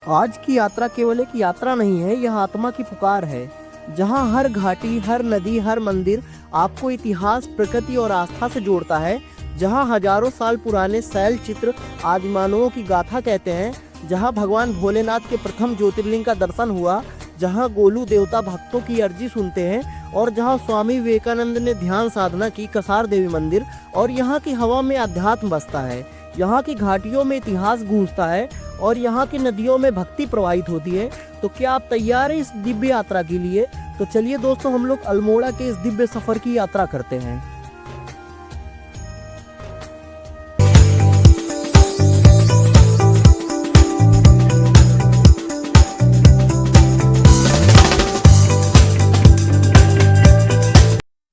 आज की यात्रा केवल एक यात्रा नहीं है, यह आत्मा की पुकार है। जहाँ हर घाटी, हर नदी, हर मंदिर आपको इतिहास, प्रकृति और आस्था से जोड़ता है। जहाँ हजारों साल पुराने शैल चित्र आदिमानवों की गाथा कहते हैं। जहाँ भगवान भोलेनाथ के प्रथम ज्योतिर्लिंग का दर्शन हुआ। जहाँ गोलू देवता भक्तों की अर्जी सुनते हैं और जहाँ स्वामी विवेकानंद ने ध्यान साधना की, कसार देवी मंदिर। और यहाँ की हवा में अध्यात्म बसता है, यहाँ की घाटियों में इतिहास गूंजता है और यहाँ की नदियों में भक्ति प्रवाहित होती है। तो क्या आप तैयार हैं इस दिव्य यात्रा के लिए? तो चलिए दोस्तों, हम लोग अल्मोड़ा के इस दिव्य सफर की यात्रा करते हैं।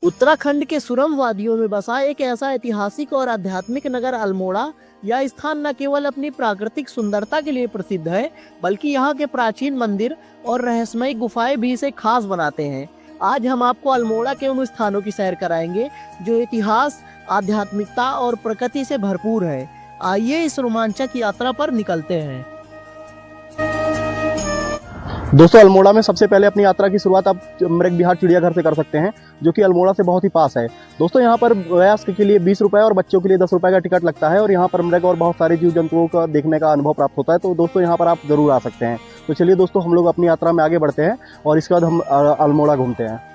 उत्तराखंड के सुरम वादियों में बसा एक ऐसा ऐतिहासिक और आध्यात्मिक नगर अल्मोड़ा। यह स्थान न केवल अपनी प्राकृतिक सुंदरता के लिए प्रसिद्ध है, बल्कि यहाँ के प्राचीन मंदिर और रहस्यमय गुफाएं भी इसे खास बनाते हैं। आज हम आपको अल्मोड़ा के उन स्थानों की सैर कराएंगे जो इतिहास, आध्यात्मिकता और प्रकृति से भरपूर है। आइए इस रोमांचक यात्रा पर निकलते हैं। दोस्तों, अल्मोड़ा में सबसे पहले अपनी यात्रा की शुरुआत आप मृग विहार चिड़ियाघर से कर सकते हैं, जो कि अल्मोड़ा से बहुत ही पास है। दोस्तों, यहाँ पर वयस्क के लिए 20 रुपये और बच्चों के लिए 10 रुपये का टिकट लगता है और यहाँ पर मृग और बहुत सारे जीव जंतुओं का देखने का अनुभव प्राप्त होता है। तो दोस्तों, यहाँ पर आप जरूर आ सकते हैं। तो चलिए दोस्तों, हम लोग अपनी यात्रा में आगे बढ़ते हैं और इसके बाद हम अल्मोड़ा घूमते हैं।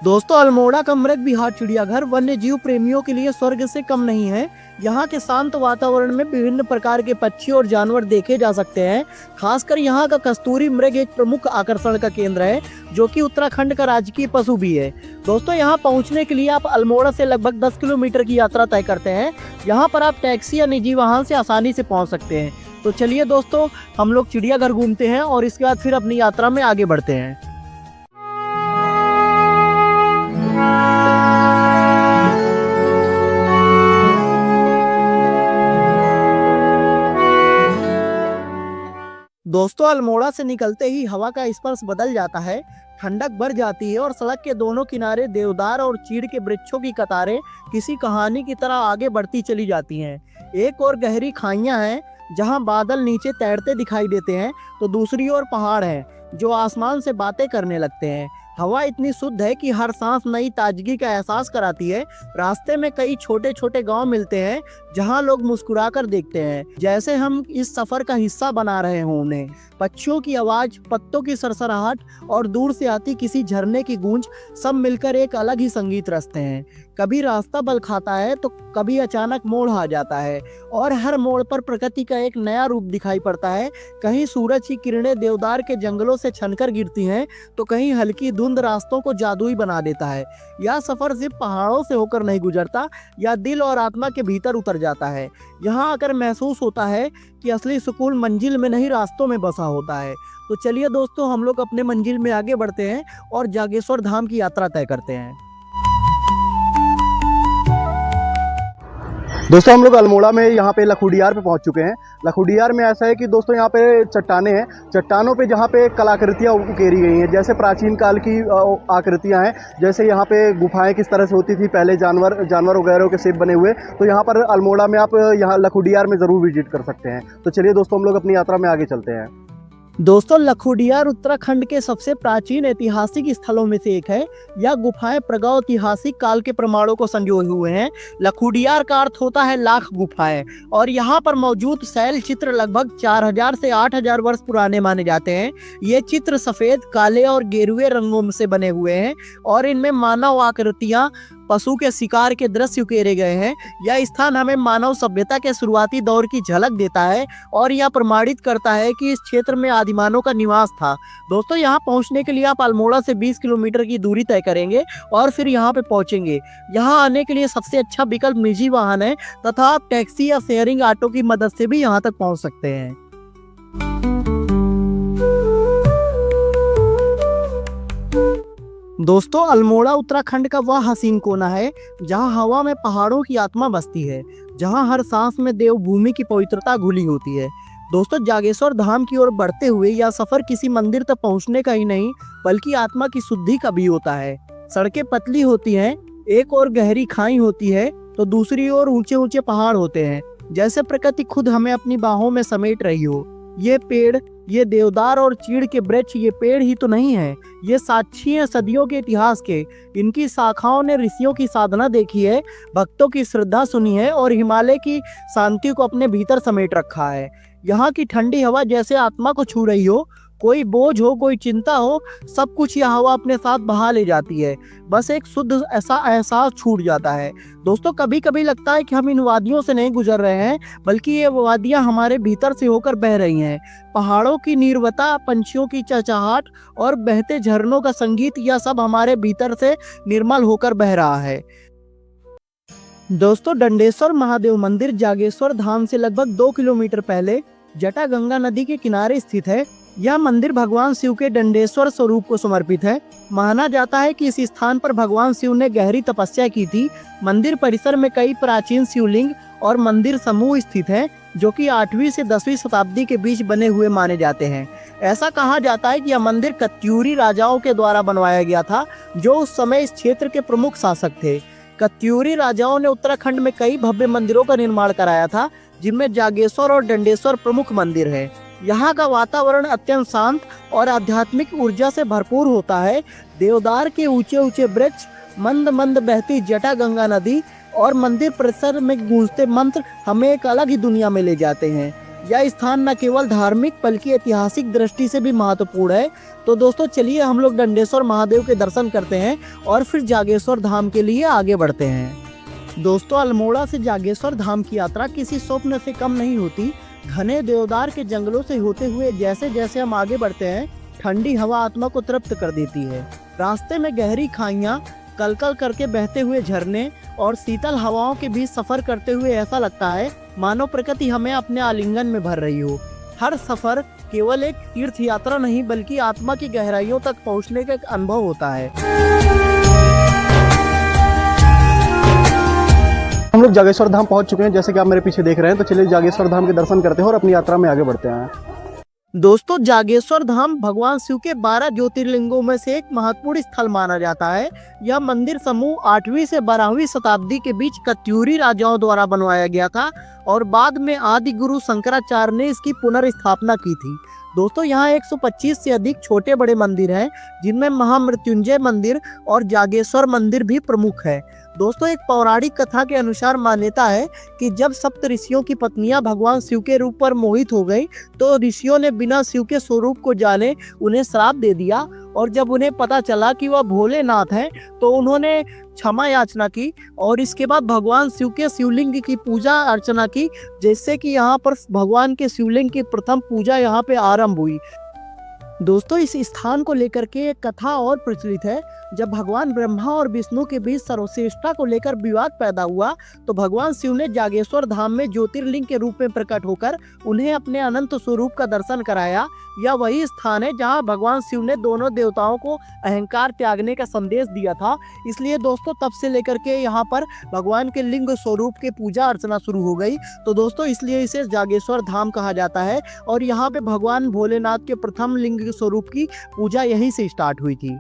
दोस्तों, अल्मोड़ा का मृग विहार चिड़ियाघर वन्य जीव प्रेमियों के लिए स्वर्ग से कम नहीं है। यहाँ के शांत वातावरण में विभिन्न प्रकार के पक्षी और जानवर देखे जा सकते हैं। खासकर यहाँ का कस्तूरी मृग एक प्रमुख आकर्षण का केंद्र है, जो कि उत्तराखंड का राजकीय पशु भी है। दोस्तों, यहाँ पहुँचने के लिए आप अल्मोड़ा से लगभग 10 किलोमीटर की यात्रा तय करते हैं। यहाँ पर आप टैक्सी या निजी वाहन से आसानी से पहुँच सकते हैं। तो चलिए दोस्तों, हम लोग चिड़ियाघर घूमते हैं और इसके बाद फिर अपनी यात्रा में आगे बढ़ते हैं। दोस्तों, अल्मोड़ा से निकलते ही हवा का स्पर्श बदल जाता है, ठंडक बढ़ जाती है और सड़क के दोनों किनारे देवदार और चीड़ के वृक्षों की कतारें किसी कहानी की तरह आगे बढ़ती चली जाती हैं। एक और गहरी खाइयां हैं जहां बादल नीचे तैरते दिखाई देते हैं, तो दूसरी ओर पहाड़ हैं जो आसमान से बातें करने लगते हैं। हवा इतनी शुद्ध है कि हर सांस नई ताजगी का एहसास कराती है। रास्ते में कई छोटे छोटे गांव मिलते हैं जहां लोग मुस्कुराकर देखते हैं, जैसे हम इस सफर का हिस्सा बना रहे हों उन्हें। पक्षियों की आवाज, पत्तों की सरसराहट और दूर से आती किसी झरने की गूंज सब मिलकर एक अलग ही संगीत रचते हैं। कभी रास्ता बल खाता है तो कभी अचानक मोड़ आ जाता है और हर मोड़ पर प्रकृति का एक नया रूप दिखाई पड़ता है। कहीं सूरज की किरणें देवदार के जंगलों से छनकर गिरती हैं, तो कहीं हल्की धुंध रास्तों को जादुई बना देता है। यह सफर सिर्फ पहाड़ों से होकर नहीं गुजरता, यह दिल और आत्मा के भीतर उतर जाता है। यहाँ आकर महसूस होता है कि असली सुकून मंजिल में नहीं, रास्तों में बसा होता है। तो चलिए दोस्तों, हम लोग अपने मंजिल में आगे बढ़ते हैं और जागेश्वर धाम की यात्रा तय करते हैं। दोस्तों, हम लोग अल्मोड़ा में यहाँ पे लखुडियार पे पहुँच चुके हैं। लखुडियार में ऐसा है कि दोस्तों, यहाँ पे चट्टानें हैं। चट्टानों पे जहाँ पे कलाकृतियाँ उकेरी गई हैं, जैसे प्राचीन काल की आकृतियाँ हैं। जैसे यहाँ पे गुफाएं किस तरह से होती थी पहले, जानवर वगैरह के शेप बने हुए। तो यहाँ पर अल्मोड़ा में आप यहाँ लखुडियार में ज़रूर विजिट कर सकते हैं। तो चलिए दोस्तों, हम लोग अपनी यात्रा में आगे चलते हैं। दोस्तों, लखुडियार उत्तराखंड के सबसे प्राचीन ऐतिहासिक स्थलों में से एक है। यह गुफाएं प्रागैतिहासिक काल के प्रमाणों को संजोए हुए हैं। लखुडियार का अर्थ होता है लाख गुफाएं, और यहाँ पर मौजूद शैल चित्र लगभग 4000 से 8000 वर्ष पुराने माने जाते हैं। ये चित्र सफेद, काले और गेरुए रंगों से बने हुए हैं और इनमें मानव आकृतियां, पशु के शिकार के दृश्य उकेरे गए हैं। यह स्थान हमें मानव सभ्यता के शुरुआती दौर की झलक देता है और यह प्रमाणित करता है कि इस क्षेत्र में आदिमानव का निवास था। दोस्तों, यहाँ पहुँचने के लिए आप अल्मोड़ा से 20 किलोमीटर की दूरी तय करेंगे और फिर यहाँ पे पहुँचेंगे। यहाँ आने के लिए सबसे अच्छा विकल्प निजी वाहन है तथा आप टैक्सी या शेयरिंग ऑटो की मदद से भी यहाँ तक पहुँच सकते हैं। दोस्तों, अल्मोड़ा उत्तराखंड का वह हसीन कोना है जहां हवा में पहाड़ों की आत्मा बसती है, जहां हर सांस में देवभूमि की पवित्रता घुली होती है। दोस्तों, जागेश्वर धाम की ओर बढ़ते हुए यह सफर किसी मंदिर तक पहुंचने का ही नहीं, बल्कि आत्मा की शुद्धि का भी होता है। सड़कें पतली होती हैं, एक और गहरी खाई होती है तो दूसरी ओर ऊंचे ऊंचे पहाड़ होते हैं, जैसे प्रकृति खुद हमें अपनी बाहों में समेट रही हो। ये पेड़, ये देवदार और चीड़ के वृक्ष ये पेड़ ही तो नहीं है, ये साक्षी हैं सदियों के इतिहास के। इनकी शाखाओं ने ऋषियों की साधना देखी है, भक्तों की श्रद्धा सुनी है और हिमालय की शांति को अपने भीतर समेट रखा है। यहाँ की ठंडी हवा जैसे आत्मा को छू रही हो, कोई बोझ हो, कोई चिंता हो, सब कुछ यह हवा अपने साथ बहा ले जाती है। बस एक शुद्ध ऐसा एहसास छूट जाता है। दोस्तों, कभी कभी लगता है कि हम इन वादियों से नहीं गुजर रहे हैं, बल्कि ये वादियां हमारे भीतर से होकर बह रही हैं। पहाड़ों की नीरवता, पंछियों की चहचहाट और बहते झरनों का संगीत, यह सब हमारे भीतर से निर्मल होकर बह रहा है। दोस्तों, दंडेश्वर महादेव मंदिर जागेश्वर धाम से लगभग 2 किलोमीटर पहले जटागंगा नदी के किनारे स्थित है। यह मंदिर भगवान शिव के दंडेश्वर स्वरूप को समर्पित है। माना जाता है कि इस स्थान पर भगवान शिव ने गहरी तपस्या की थी। मंदिर परिसर में कई प्राचीन शिवलिंग और मंदिर समूह स्थित हैं, जो कि 8वीं से 10वीं शताब्दी के बीच बने हुए माने जाते हैं। ऐसा कहा जाता है कि यह मंदिर कत्यूरी राजाओं के द्वारा बनवाया गया था, जो उस समय इस क्षेत्र के प्रमुख शासक थे। कत्यूरी राजाओं ने उत्तराखंड में कई भव्य मंदिरों का निर्माण कराया था, जिनमें जागेश्वर और दंडेश्वर प्रमुख मंदिर है। यहाँ का वातावरण अत्यंत शांत और आध्यात्मिक ऊर्जा से भरपूर होता है। देवदार के ऊंचे ऊंचे वृक्ष, मंद मंद बहती जटागंगा नदी और मंदिर परिसर में गूंजते मंत्र हमें एक अलग ही दुनिया में ले जाते हैं। यह स्थान न केवल धार्मिक बल्कि ऐतिहासिक दृष्टि से भी महत्वपूर्ण है। तो दोस्तों, चलिए हम लोग दंडेश्वर महादेव के दर्शन करते हैं और फिर जागेश्वर धाम के लिए आगे बढ़ते हैं। दोस्तों, अल्मोड़ा से जागेश्वर धाम की यात्रा किसी स्वप्न से कम नहीं होती। घने देवदार के जंगलों से होते हुए जैसे जैसे हम आगे बढ़ते हैं, ठंडी हवा आत्मा को तृप्त कर देती है। रास्ते में गहरी खाइयाँ, कलकल करके बहते हुए झरने और शीतल हवाओं के बीच सफर करते हुए ऐसा लगता है मानो प्रकृति हमें अपने आलिंगन में भर रही हो। हर सफर केवल एक तीर्थ यात्रा नहीं, बल्कि आत्मा की गहराइयों तक पहुंचने का एक अनुभव होता है। हम लोग जागेश्वर धाम पहुंच चुके हैं, जैसे कि आप मेरे पीछे देख रहे हैं। तो चलिए जागेश्वर धाम के दर्शन करते हैं और अपनी यात्रा में आगे बढ़ते हैं। दोस्तों, जागेश्वर धाम भगवान शिव के 12 ज्योतिर्लिंगों में से एक महत्वपूर्ण स्थल माना जाता है। यह मंदिर समूह 8वीं से 12वीं शताब्दी के बीच कत्यूरी राजाओं द्वारा बनवाया गया था और बाद में आदि गुरु शंकराचार्य ने इसकी पुनर्स्थापना की थी। दोस्तों, यहाँ 125 से अधिक छोटे बड़े मंदिर हैं, जिनमें महामृत्युंजय मंदिर और जागेश्वर मंदिर भी प्रमुख है। दोस्तों, एक पौराणिक कथा के अनुसार मान्यता है कि जब सप्त ऋषियों की पत्नियां भगवान शिव के रूप पर मोहित हो गई, तो ऋषियों ने बिना शिव के स्वरूप को जाने उन्हें श्राप दे दिया और जब उन्हें पता चला कि वह भोलेनाथ हैं, तो उन्होंने क्षमा याचना की और इसके बाद भगवान शिव के शिवलिंग की पूजा अर्चना की, जिससे कि यहाँ पर भगवान के शिवलिंग की प्रथम पूजा यहाँ पे आरंभ हुई। दोस्तों, इस स्थान को लेकर के एक कथा और प्रचलित है। जब भगवान ब्रह्मा और विष्णु के बीच सर्वश्रेष्ठता को लेकर विवाद पैदा हुआ, तो भगवान शिव ने जागेश्वर धाम में ज्योतिर्लिंग के रूप में प्रकट होकर उन्हें अपने अनंत स्वरूप का दर्शन कराया। यह वही स्थान है जहां भगवान शिव ने दोनों देवताओं को अहंकार त्यागने का संदेश दिया था। इसलिए दोस्तों, तब से लेकर के यहाँ पर भगवान के लिंग स्वरूप की पूजा अर्चना शुरू हो गई। तो दोस्तों, इसलिए इसे जागेश्वर धाम कहा जाता है और यहाँ पे भगवान भोलेनाथ के प्रथम लिंग स्वरूप की पूजा यहीं से स्टार्ट हुई थी।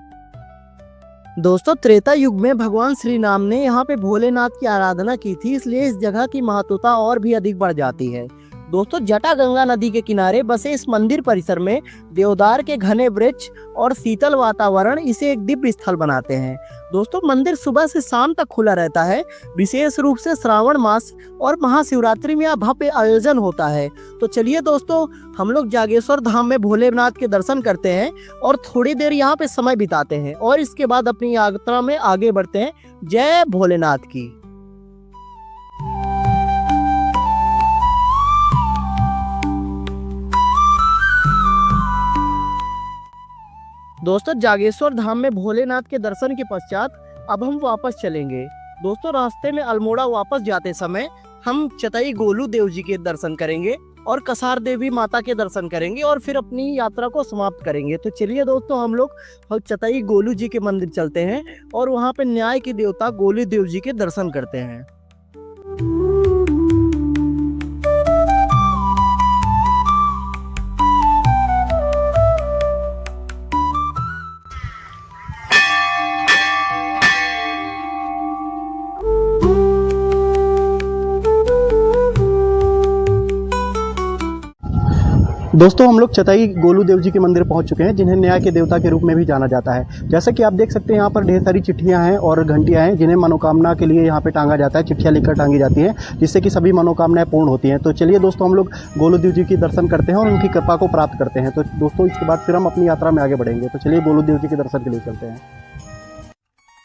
दोस्तों, त्रेता युग में भगवान श्री राम ने यहाँ पे भोलेनाथ की आराधना की थी, इसलिए इस जगह की महत्वता और भी अधिक बढ़ जाती है। दोस्तों, जटागंगा नदी के किनारे बसे इस मंदिर परिसर में देवदार के घने वृक्ष और शीतल वातावरण इसे एक दिव्य स्थल बनाते हैं। दोस्तों, मंदिर सुबह से शाम तक खुला रहता है। विशेष रूप से श्रावण मास और महाशिवरात्रि में यहाँ भव्य आयोजन होता है। तो चलिए दोस्तों, हम लोग जागेश्वर धाम में भोलेनाथ के दर्शन करते हैं और थोड़ी देर यहाँ पे समय बिताते हैं और इसके बाद अपनी यात्रा में आगे बढ़ते हैं। जय भोलेनाथ की। दोस्तों, जागेश्वर धाम में भोलेनाथ के दर्शन के पश्चात अब हम वापस चलेंगे। दोस्तों, रास्ते में अल्मोड़ा वापस जाते समय हम चतई गोलू देव जी के दर्शन करेंगे और कसार देवी माता के दर्शन करेंगे और फिर अपनी यात्रा को समाप्त करेंगे। तो चलिए दोस्तों, हम लोग चतई गोलू जी के मंदिर चलते हैं और वहाँ पे न्याय के देवता गोलू देव जी के दर्शन करते हैं। दोस्तों हम लोग चतई गोलू देव जी के मंदिर पहुंच चुके हैं, जिन्हें न्याय के देवता के रूप में भी जाना जाता है। जैसा कि आप देख सकते हैं यहाँ पर ढेर सारी चिट्ठियां हैं और घंटियां हैं, जिन्हें मनोकामना के लिए यहाँ पे टांगा जाता है। चिट्ठियां लिखकर टांगी जाती हैं, जिससे कि सभी मनोकामनाएं पूर्ण होती हैं। तो चलिए दोस्तों हम लोग गोलू देव जी की दर्शन करते हैं और उनकी कृपा को प्राप्त करते हैं। तो दोस्तों इसके बाद फिर हम अपनी यात्रा में आगे बढ़ेंगे। तो चलिए गोलू देव जी के दर्शन के लिए चलते हैं।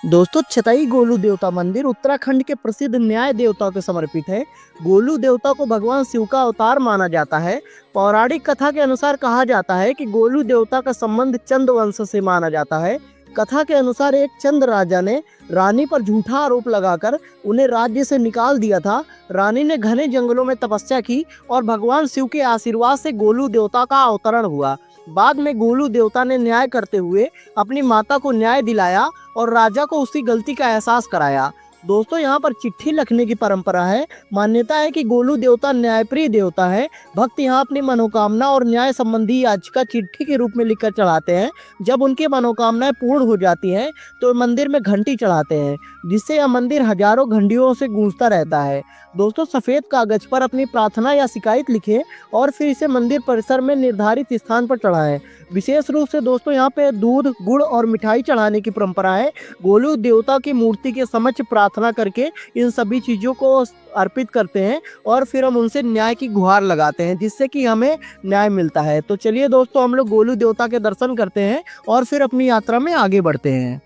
दोस्तों छतई गोलू देवता मंदिर उत्तराखंड के प्रसिद्ध न्याय देवता को समर्पित है। गोलू देवता को भगवान शिव का अवतार माना जाता है। पौराणिक कथा के अनुसार कहा जाता है कि गोलू देवता का संबंध चंद वंश से माना जाता है। कथा के अनुसार एक चंद राजा ने रानी पर झूठा आरोप लगाकर उन्हें राज्य से निकाल दिया था। रानी ने घने जंगलों में तपस्या की और भगवान शिव के आशीर्वाद से गोलू देवता का अवतरण हुआ। बाद में गोलू देवता ने न्याय करते हुए अपनी माता को न्याय दिलाया और राजा को उसकी गलती का एहसास कराया। दोस्तों यहाँ पर चिट्ठी लिखने की परंपरा है। मान्यता है कि गोलू देवता न्यायप्रिय देवता है। भक्त यहाँ अपनी मनोकामना और न्याय संबंधी याचिका चिट्ठी के रूप में लिखकर चढ़ाते हैं। जब उनकी मनोकामनाएं पूर्ण हो जाती हैं तो मंदिर में घंटी चढ़ाते हैं, जिससे यह मंदिर हजारों घंटियों से गूंजता रहता है। दोस्तों सफ़ेद कागज पर अपनी प्रार्थना या शिकायत लिखें और फिर इसे मंदिर परिसर में निर्धारित स्थान पर चढ़ाएं। विशेष रूप से दोस्तों यहाँ पे दूध, गुड़ और मिठाई चढ़ाने की परंपरा है। गोलू देवता की मूर्ति के समक्ष प्रार्थना करके इन सभी चीज़ों को अर्पित करते हैं और फिर हम उनसे न्याय की गुहार लगाते हैं, जिससे कि हमें न्याय मिलता है। तो चलिए दोस्तों हम लोग गोलू देवता के दर्शन करते हैं और फिर अपनी यात्रा में आगे बढ़ते हैं।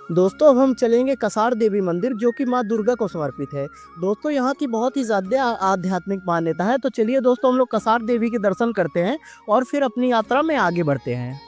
दोस्तों अब हम चलेंगे कसार देवी मंदिर, जो कि माँ दुर्गा को समर्पित है। दोस्तों यहाँ की बहुत ही ज़्यादा आध्यात्मिक मान्यता है। तो चलिए दोस्तों हम लोग कसार देवी के दर्शन करते हैं और फिर अपनी यात्रा में आगे बढ़ते हैं।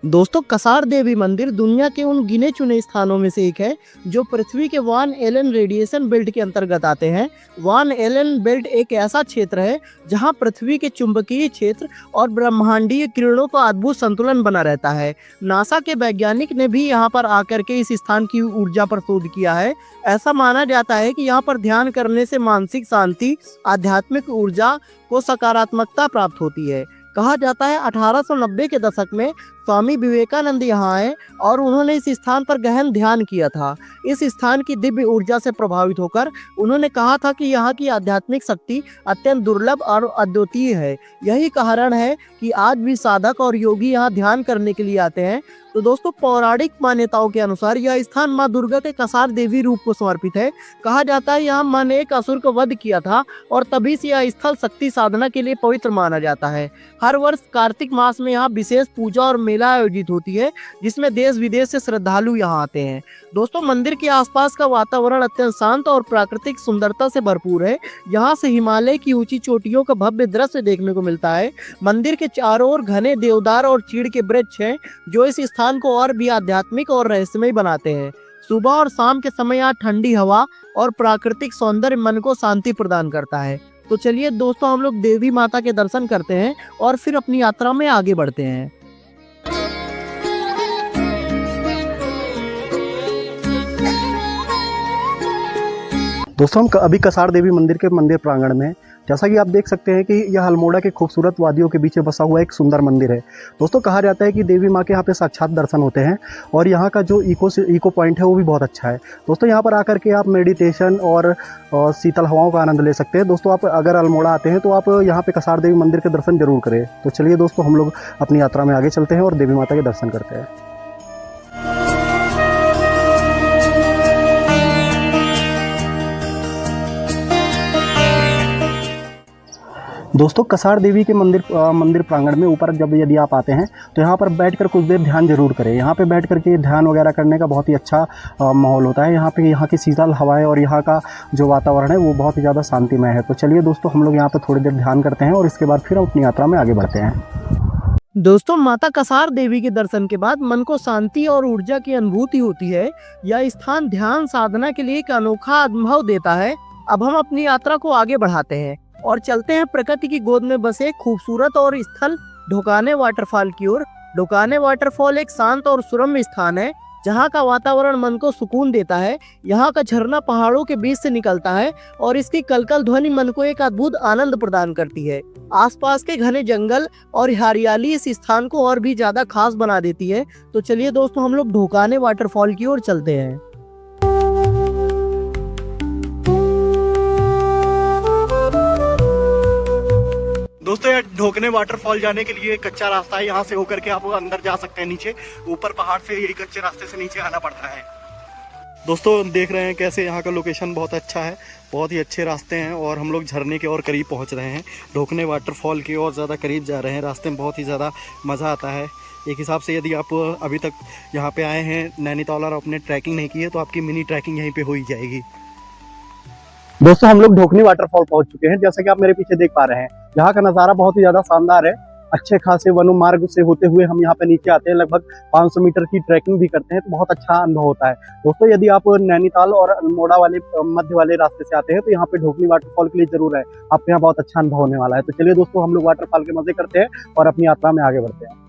दोस्तों कसार देवी मंदिर दुनिया के उन गिने चुने स्थानों में से एक है जो पृथ्वी के वान एलन रेडिएशन बेल्ट के अंतर्गत आते हैं। वान एलन बेल्ट एक ऐसा क्षेत्र है जहां पृथ्वी के चुंबकीय क्षेत्र और ब्रह्मांडीय किरणों का अद्भुत संतुलन बना रहता है। नासा के वैज्ञानिक ने भी यहां पर आकर के इस स्थान की ऊर्जा पर शोध किया है। ऐसा माना जाता है कि यहाँ पर ध्यान करने से मानसिक शांति, आध्यात्मिक ऊर्जा को सकारात्मकता प्राप्त होती है। कहा जाता है 1890 के दशक में स्वामी विवेकानंद यहाँ आए और उन्होंने इस स्थान पर गहन ध्यान किया था। इस स्थान की दिव्य ऊर्जा से प्रभावित होकर उन्होंने कहा था कि यहाँ की आध्यात्मिक शक्ति अत्यंत दुर्लभ और अद्वितीय है। यही कारण है कि आज भी साधक और योगी यहाँ ध्यान करने के लिए आते हैं। तो दोस्तों पौराणिक मान्यताओं के अनुसार यह स्थान माँ दुर्गा के कसार देवी रूप को समर्पित है। कहा जाता है यहाँ माँ ने एक असुर को वध किया था और तभी से यह स्थल शक्ति साधना के लिए पवित्र माना जाता है। हर वर्ष कार्तिक मास में यहाँ विशेष पूजा और मेला आयोजित होती है, जिसमें देश विदेश से श्रद्धालु यहाँ आते हैं। दोस्तों मंदिर के आसपास का वातावरण अत्यंत शांत और प्राकृतिक सुंदरता से भरपूर है। यहाँ से हिमालय की ऊंची चोटियों का भव्य दृश्य देखने को मिलता है। मंदिर के चारों ओर घने देवदार और चीड़ के वृक्ष हैं, जो इस स्थान को और भी आध्यात्मिक और रहस्यमय बनाते हैं। सुबह और शाम के समय यहाँ ठंडी हवा और प्राकृतिक सौंदर्य मन को शांति प्रदान करता है। तो चलिए दोस्तों हम लोग देवी माता के दर्शन करते हैं और फिर अपनी यात्रा में आगे बढ़ते हैं। दोस्तों हम अभी कसार देवी मंदिर के मंदिर प्रांगण में, जैसा कि आप देख सकते हैं कि यह अल्मोड़ा के खूबसूरत वादियों के बीच बसा हुआ एक सुंदर मंदिर है। दोस्तों कहा जाता है कि देवी माँ के यहाँ पे साक्षात दर्शन होते हैं और यहाँ का जो इको पॉइंट है वो भी बहुत अच्छा है। दोस्तों यहाँ पर आकर के आप मेडिटेशन और शीतल हवाओं का आनंद ले सकते हैं। दोस्तों आप अगर अल्मोड़ा आते हैं तो आप यहाँ पे कसार देवी मंदिर के दर्शन जरूर करें। तो चलिए दोस्तों हम लोग अपनी यात्रा में आगे चलते हैं और देवी माता के दर्शन करते हैं। दोस्तों कसार देवी के मंदिर प्रांगण में ऊपर जब यदि आप आते हैं तो यहाँ पर बैठकर कुछ देर ध्यान जरूर करें। यहाँ पे बैठ करके ध्यान वगैरह करने का बहुत ही अच्छा माहौल होता है। यहाँ की शीतल हवाएं और यहाँ का जो वातावरण है वो बहुत ही ज़्यादा शांतिमय है। तो चलिए दोस्तों हम लोग यहाँ पर थोड़ी देर ध्यान करते हैं और इसके बाद फिर अपनी यात्रा में आगे बढ़ते हैं। दोस्तों माता कसार देवी के दर्शन के बाद मन को शांति और ऊर्जा की अनुभूति होती है। यह स्थान ध्यान साधना के लिए एक अनोखा अनुभव देता है। अब हम अपनी यात्रा को आगे बढ़ाते हैं और चलते हैं प्रकृति की गोद में बसे खूबसूरत और स्थल ढोकाने वाटरफॉल की ओर। ढोकाने वाटरफॉल एक शांत और सुरम्य स्थान है जहाँ का वातावरण मन को सुकून देता है। यहाँ का झरना पहाड़ों के बीच से निकलता है और इसकी कलकल ध्वनि मन को एक अद्भुत आनंद प्रदान करती है। आसपास के घने जंगल और हरियाली इस स्थान को और भी ज्यादा खास बना देती है। तो चलिए दोस्तों, हम लोग ढोकाने वाटरफॉल की ओर चलते हैं। दोस्तों, ये ढोकने वाटरफॉल जाने के लिए कच्चा रास्ता है। यहाँ से होकर के आप अंदर जा सकते हैं। नीचे ऊपर पहाड़ से यही कच्चे रास्ते से नीचे आना पड़ता है। दोस्तों, देख रहे हैं कैसे यहाँ का लोकेशन बहुत अच्छा है, बहुत ही अच्छे रास्ते हैं और हम लोग झरने के और करीब पहुँच रहे हैं। ढोकने वाटरफॉल के और ज़्यादा करीब जा रहे हैं। रास्ते में बहुत ही ज़्यादा मज़ा आता है। एक हिसाब से यदि आप अभी तक यहाँ पे आए हैं नैनीताल और आपने ट्रैकिंग नहीं की है तो आपकी मिनी ट्रैकिंग यहीं पे हो ही जाएगी। दोस्तों, हम लोग ढोकनी वाटरफॉल पहुंच चुके हैं। जैसा कि आप मेरे पीछे देख पा रहे हैं, यहाँ का नज़ारा बहुत ही ज़्यादा शानदार है। अच्छे खासे वनो मार्ग से होते हुए हम यहाँ पे नीचे आते हैं। लगभग 500 मीटर की ट्रैकिंग भी करते हैं तो बहुत अच्छा अनुभव होता है। दोस्तों, यदि आप नैनीताल और अल्मोड़ा वाले मध्य वाले रास्ते से आते हैं तो यहाँ पे ढोकनी वाटरफॉल के लिए जरूर है। आपको यहाँ बहुत अच्छा अनुभव होने वाला है। तो चलिए दोस्तों, हम लोग वाटरफॉल के मजे करते हैं और अपनी यात्रा में आगे बढ़ते हैं।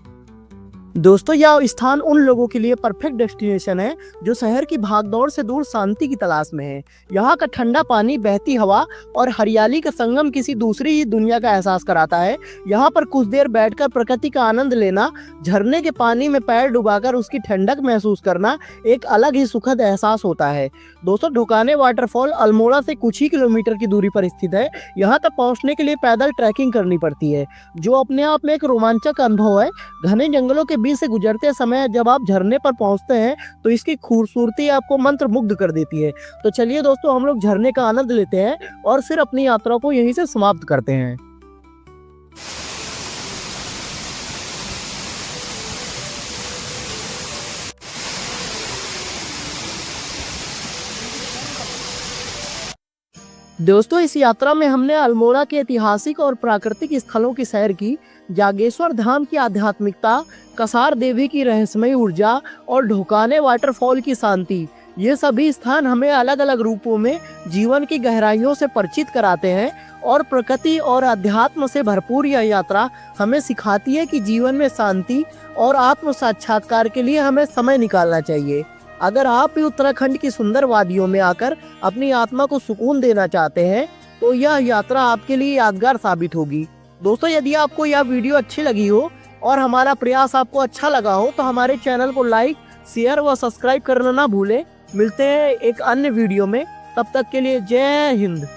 दोस्तों, यह स्थान उन लोगों के लिए परफेक्ट डेस्टिनेशन है जो शहर की भागदौड़ से दूर शांति की तलाश में है। यहाँ का ठंडा पानी, बहती हवा और हरियाली का संगम किसी दूसरी ही दुनिया का एहसास कराता है। यहाँ पर कुछ देर बैठकर प्रकृति का आनंद लेना, झरने के पानी में पैर डुबाकर उसकी ठंडक महसूस करना एक अलग ही सुखद एहसास होता है। दोस्तों, ढोकाने वाटरफॉल अल्मोड़ा से कुछ ही किलोमीटर की दूरी पर स्थित है। यहाँ तक पहुँचने के लिए पैदल ट्रैकिंग करनी पड़ती है, जो अपने आप में एक रोमांचक अनुभव है। घने जंगलों के बीच से गुजरते समय जब आप झरने पर पहुंचते हैं तो इसकी खूबसूरती आपको मंत्रमुग्ध कर देती है। तो चलिए दोस्तों, हम लोग झरने का आनंद लेते हैं और फिर अपनी यात्रा को यहीं से समाप्त करते हैं। दोस्तों, इस यात्रा में हमने अल्मोड़ा के ऐतिहासिक और प्राकृतिक स्थलों की सैर की, जागेश्वर धाम की आध्यात्मिकता, कसार देवी की रहस्यमयी ऊर्जा और ढोकाने वाटरफॉल की शांति। ये सभी स्थान हमें अलग अलग रूपों में जीवन की गहराइयों से परिचित कराते हैं और प्रकृति और अध्यात्म से भरपूर यह यात्रा हमें सिखाती है कि जीवन में शांति और आत्म साक्षात्कार के लिए हमें समय निकालना चाहिए। अगर आप भी उत्तराखंड की सुंदर वादियों में आकर अपनी आत्मा को सुकून देना चाहते हैं तो यह यात्रा आपके लिए यादगार साबित होगी। दोस्तों, यदि आपको यह वीडियो अच्छी लगी हो और हमारा प्रयास आपको अच्छा लगा हो तो हमारे चैनल को लाइक, शेयर व सब्सक्राइब करना ना भूलें। मिलते हैं एक अन्य वीडियो में, तब तक के लिए जय हिंद।